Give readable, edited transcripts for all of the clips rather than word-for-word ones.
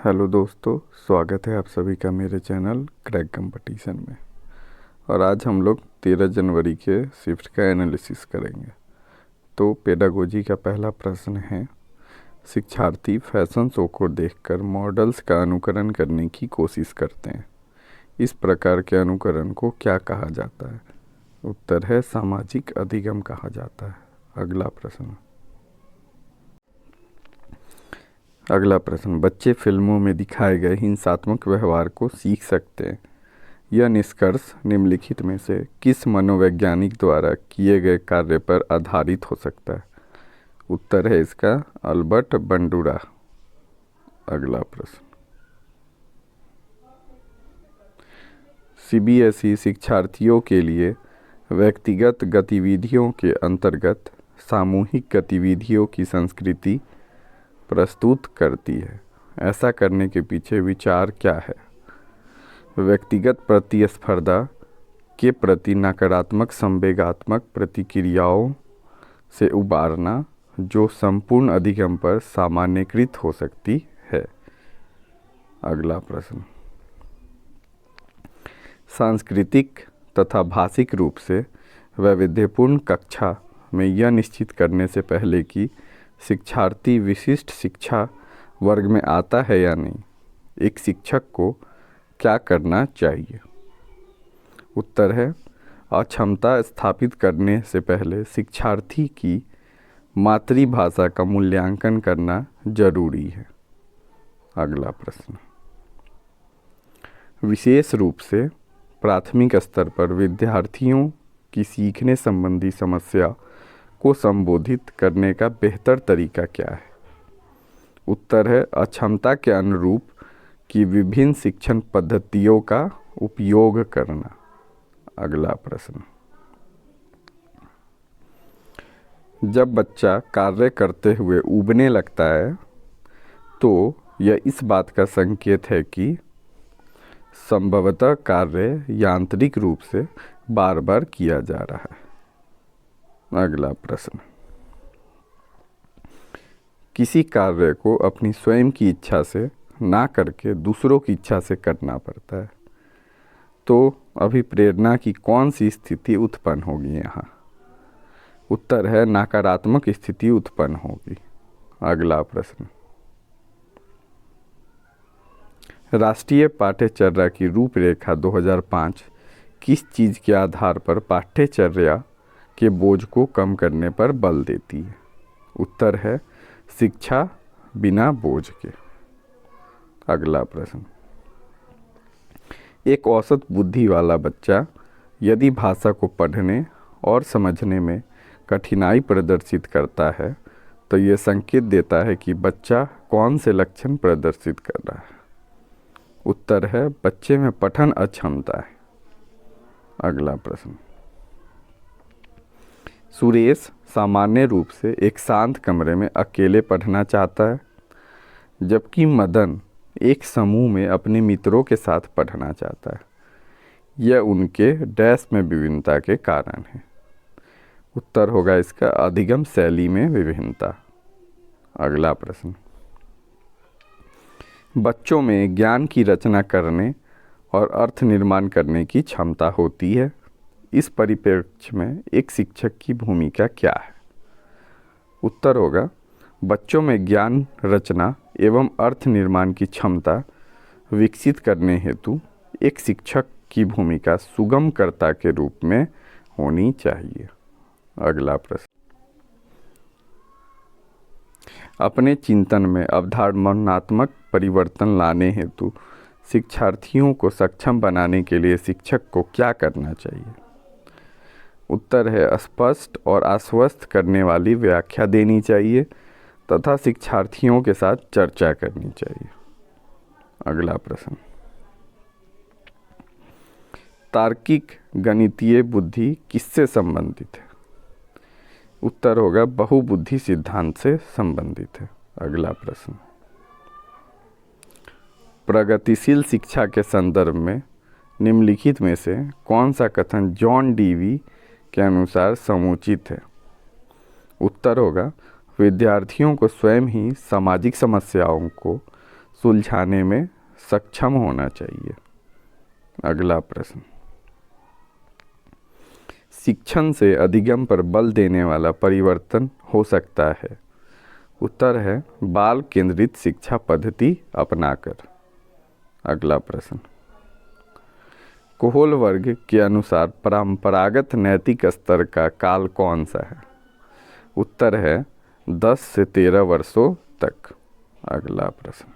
Hello दोस्तों, स्वागत है आप सभी का मेरे चैनल क्रैक कंपटीशन में। और आज हम लोग 13 जनवरी के शिफ्ट का एनालिसिस करेंगे। तो पेडागोजी का पहला प्रश्न है, शिक्षार्थी फैशन शो को देखकर मॉडल्स का अनुकरण करने की कोशिश करते हैं। इस प्रकार के अनुकरण को क्या कहा जाता है? उत्तर है सामाजिक अधिगम कहा जाता है। अगला प्रश्न, बच्चे फिल्मों में दिखाए गए हिंसात्मक व्यवहार को सीख सकते हैं। यह निष्कर्ष निम्नलिखित में से किस मनोवैज्ञानिक द्वारा किए गए कार्य पर आधारित हो सकता है? उत्तर है इसका अल्बर्ट बंडूरा। अगला प्रश्न, सीबीएसई शिक्षार्थियों के लिए व्यक्तिगत गतिविधियों के अंतर्गत सामूहिक गतिविधियों की संस्कृति प्रस्तुत करती है। ऐसा करने के पीछे विचार क्या है? व्यक्तिगत प्रतिस्पर्धा के प्रति नकारात्मक संवेगात्मक प्रतिक्रियाओं से उबारना जो संपूर्ण अधिगम पर सामान्यीकृत हो सकती है। अगला प्रश्न, सांस्कृतिक तथा भाषिक रूप से वैविध्यपूर्ण कक्षा में यह निश्चित करने से पहले कि शिक्षार्थी विशिष्ट शिक्षा वर्ग में आता है या नहीं, एक शिक्षक को क्या करना चाहिए? उत्तर है अक्षमता स्थापित करने से पहले शिक्षार्थी की मातृभाषा का मूल्यांकन करना जरूरी है। अगला प्रश्न, विशेष रूप से प्राथमिक स्तर पर विद्यार्थियों की सीखने संबंधी समस्या को संबोधित करने का बेहतर तरीका क्या है? उत्तर है अक्षमता के अनुरूप की विभिन्न शिक्षण पद्धतियों का उपयोग करना। अगला प्रश्न, जब बच्चा कार्य करते हुए ऊबने लगता है तो यह इस बात का संकेत है कि संभवतः कार्य यांत्रिक रूप से बार बार किया जा रहा है। अगला प्रश्न, किसी कार्य को अपनी स्वयं की इच्छा से ना करके दूसरों की इच्छा से करना पड़ता है, तो अभिप्रेरणा की कौन सी स्थिति उत्पन्न होगी यहाँ? उत्तर है नकारात्मक स्थिति उत्पन्न होगी। अगला प्रश्न, राष्ट्रीय पाठ्यचर्या की रूपरेखा 2005 किस चीज़ के आधार पर पाठ्यचर्या के बोझ को कम करने पर बल देती है? उत्तर है शिक्षा बिना बोझ के। अगला प्रश्न, एक औसत बुद्धि वाला बच्चा यदि भाषा को पढ़ने और समझने में कठिनाई प्रदर्शित करता है तो यह संकेत देता है कि बच्चा कौन से लक्षण प्रदर्शित कर रहा है? उत्तर है बच्चे में पठन अक्षमता है। अगला प्रश्न, सुरेश सामान्य रूप से एक शांत कमरे में अकेले पढ़ना चाहता है, जबकि मदन एक समूह में अपने मित्रों के साथ पढ़ना चाहता है। यह उनके डैश में विभिन्नता के कारण है। उत्तर होगा इसका अधिगम शैली में विभिन्नता। अगला प्रश्न, बच्चों में ज्ञान की रचना करने और अर्थ निर्माण करने की क्षमता होती है। इस परिप्रेक्ष्य में एक शिक्षक की भूमिका क्या है? उत्तर होगा बच्चों में ज्ञान रचना एवं अर्थ निर्माण की क्षमता विकसित करने हेतु एक शिक्षक की भूमिका सुगमकर्ता के रूप में होनी चाहिए। अगला प्रश्न, अपने चिंतन में अवधारणात्मक परिवर्तन लाने हेतु शिक्षार्थियों को सक्षम बनाने के लिए शिक्षक को क्या करना चाहिए? उत्तर है स्पष्ट और आश्वस्त करने वाली व्याख्या देनी चाहिए तथा शिक्षार्थियों के साथ चर्चा करनी चाहिए। अगला प्रश्न, तार्किक गणितीय बुद्धि किससे संबंधित है? उत्तर होगा बहुबुद्धि सिद्धांत से संबंधित है। अगला प्रश्न, प्रगतिशील शिक्षा के संदर्भ में निम्नलिखित में से कौन सा कथन जॉन डीवी के अनुसार समुचित है? उत्तर होगा विद्यार्थियों को स्वयं ही सामाजिक समस्याओं को सुलझाने में सक्षम होना चाहिए। अगला प्रश्न, शिक्षण से अधिगम पर बल देने वाला परिवर्तन हो सकता है। उत्तर है बाल केंद्रित शिक्षा पद्धति अपनाकर। अगला प्रश्न, कोहोल वर्ग के अनुसार परंपरागत नैतिक स्तर का काल कौन सा है। उत्तर है 10 से 13 वर्षों तक। अगला प्रश्न,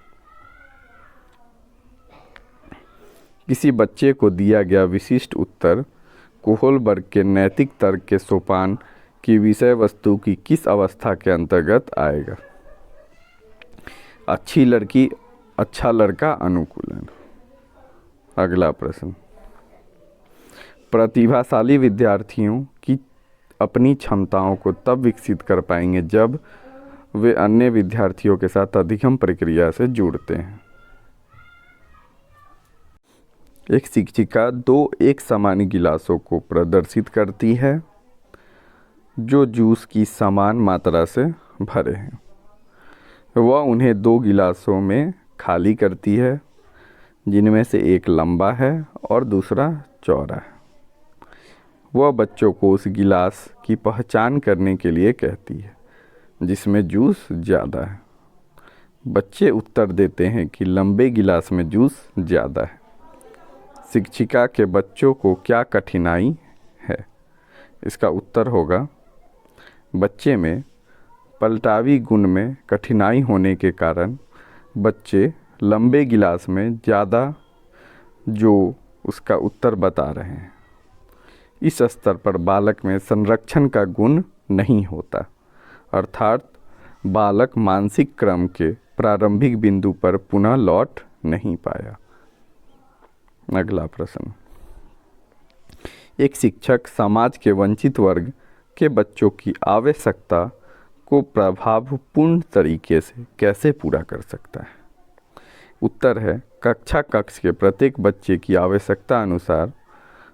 किसी बच्चे को दिया गया विशिष्ट उत्तर कोहोल वर्ग के नैतिक तर्क के सोपान की विषय वस्तु की किस अवस्था के अंतर्गत आएगा। अच्छी लड़की अच्छा लड़का अनुकूलन। अगला प्रश्न, प्रतिभाशाली विद्यार्थियों की अपनी क्षमताओं को तब विकसित कर पाएंगे जब वे अन्य विद्यार्थियों के साथ अधिगम प्रक्रिया से जुड़ते हैं। एक शिक्षिका 2 एक समान गिलासों को प्रदर्शित करती है जो जूस की समान मात्रा से भरे हैं। वह उन्हें 2 गिलासों में खाली करती है, जिनमें से एक लंबा है और दूसरा चौड़ा है। वह बच्चों को उस गिलास की पहचान करने के लिए कहती है जिसमें जूस ज़्यादा है। बच्चे उत्तर देते हैं कि लंबे गिलास में जूस ज़्यादा है। शिक्षिका के बच्चों को क्या कठिनाई है। इसका उत्तर होगा बच्चे में पलटावी गुण में कठिनाई होने के कारण बच्चे लंबे गिलास में ज़्यादा जो उसका उत्तर बता रहे हैं। इस स्तर पर बालक में संरक्षण का गुण नहीं होता, अर्थात बालक मानसिक क्रम के प्रारंभिक बिंदु पर पुनः लौट नहीं पाया। अगला प्रश्न, एक शिक्षक समाज के वंचित वर्ग के बच्चों की आवश्यकता को प्रभावपूर्ण तरीके से कैसे पूरा कर सकता है। उत्तर है कक्षा कक्ष के प्रत्येक बच्चे की आवश्यकता अनुसार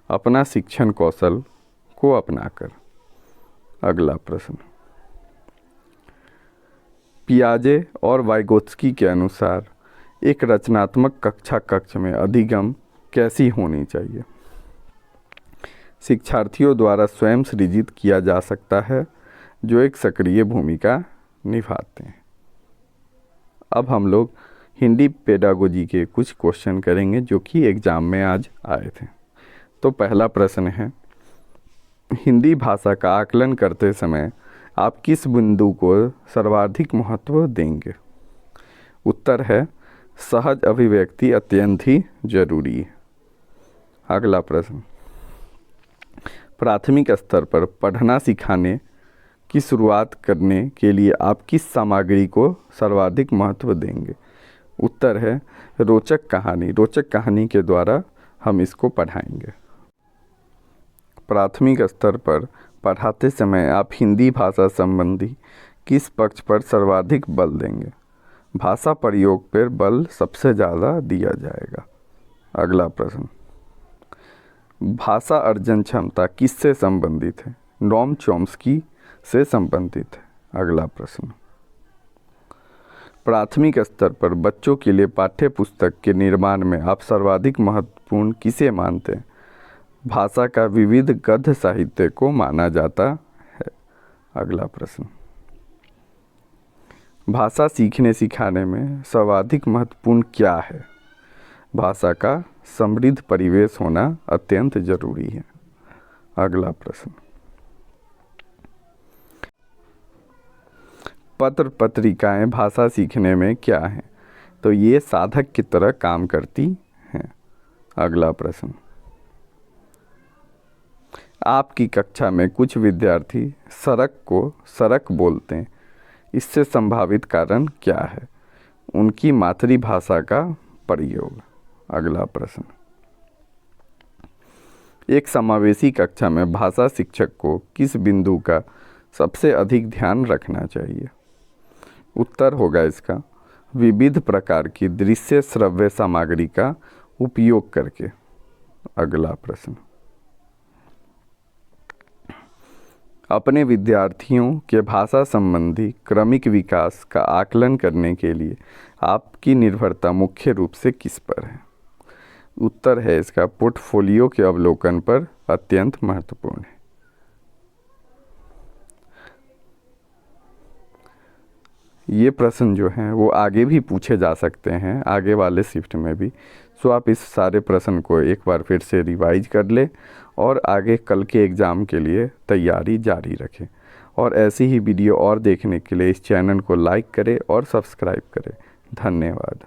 अपना शिक्षण कौशल को अपनाकर। अगला प्रश्न, पियाजे और वाइगोत्स्की के अनुसार एक रचनात्मक कक्षा कक्ष में अधिगम कैसी होनी चाहिए। शिक्षार्थियों द्वारा स्वयं सृजित किया जा सकता है जो एक सक्रिय भूमिका निभाते हैं। अब हम लोग हिंदी पेडागोजी के कुछ क्वेश्चन करेंगे जो कि एग्ज़ाम में आज आए थे। तो पहला प्रश्न है, हिंदी भाषा का आकलन करते समय आप किस बिंदु को सर्वाधिक महत्व देंगे। उत्तर है सहज अभिव्यक्ति अत्यंत ही जरूरी है। अगला प्रश्न, प्राथमिक स्तर पर पढ़ना सिखाने की शुरुआत करने के लिए आप किस सामग्री को सर्वाधिक महत्व देंगे। उत्तर है रोचक कहानी। रोचक कहानी के द्वारा हम इसको पढ़ाएंगे। प्राथमिक स्तर पर पढ़ाते समय आप हिंदी भाषा संबंधी किस पक्ष पर सर्वाधिक बल देंगे। भाषा प्रयोग पर बल सबसे ज़्यादा दिया जाएगा। अगला प्रश्न, भाषा अर्जन क्षमता किससे संबंधित है। नोम चॉम्स्की से संबंधित है। अगला प्रश्न, प्राथमिक स्तर पर बच्चों के लिए पाठ्य पुस्तक के निर्माण में आप सर्वाधिक महत्वपूर्ण किसे मानते हैं। भाषा का विविध गद्य साहित्य को माना जाता है। अगला प्रश्न, भाषा सीखने सिखाने में सर्वाधिक महत्वपूर्ण क्या है। भाषा का समृद्ध परिवेश होना अत्यंत जरूरी है। अगला प्रश्न, पत्र पत्रिकाएं भाषा सीखने में क्या हैं। तो ये साधक की तरह काम करती हैं। अगला प्रश्न, आपकी कक्षा में कुछ विद्यार्थी सड़क को सड़क बोलते हैं, इससे संभावित कारण क्या है। उनकी मातृभाषा का प्रयोग। अगला प्रश्न, एक समावेशी कक्षा में भाषा शिक्षक को किस बिंदु का सबसे अधिक ध्यान रखना चाहिए। उत्तर होगा इसका विविध प्रकार की दृश्य श्रव्य सामग्री का उपयोग करके। अगला प्रश्न, अपने विद्यार्थियों के भाषा संबंधी क्रमिक विकास का आकलन करने के लिए आपकी निर्भरता मुख्य रूप से किस पर है? उत्तर है इसका पोर्टफोलियो के अवलोकन पर अत्यंत महत्वपूर्ण है। ये प्रश्न जो हैं वो आगे भी पूछे जा सकते हैं, आगे वाले शिफ्ट में भी। सो आप इस सारे प्रश्न को एक बार फिर से रिवाइज कर लें और आगे कल के एग्ज़ाम के लिए तैयारी जारी रखें। और ऐसी ही वीडियो और देखने के लिए इस चैनल को लाइक करें और सब्सक्राइब करें। धन्यवाद।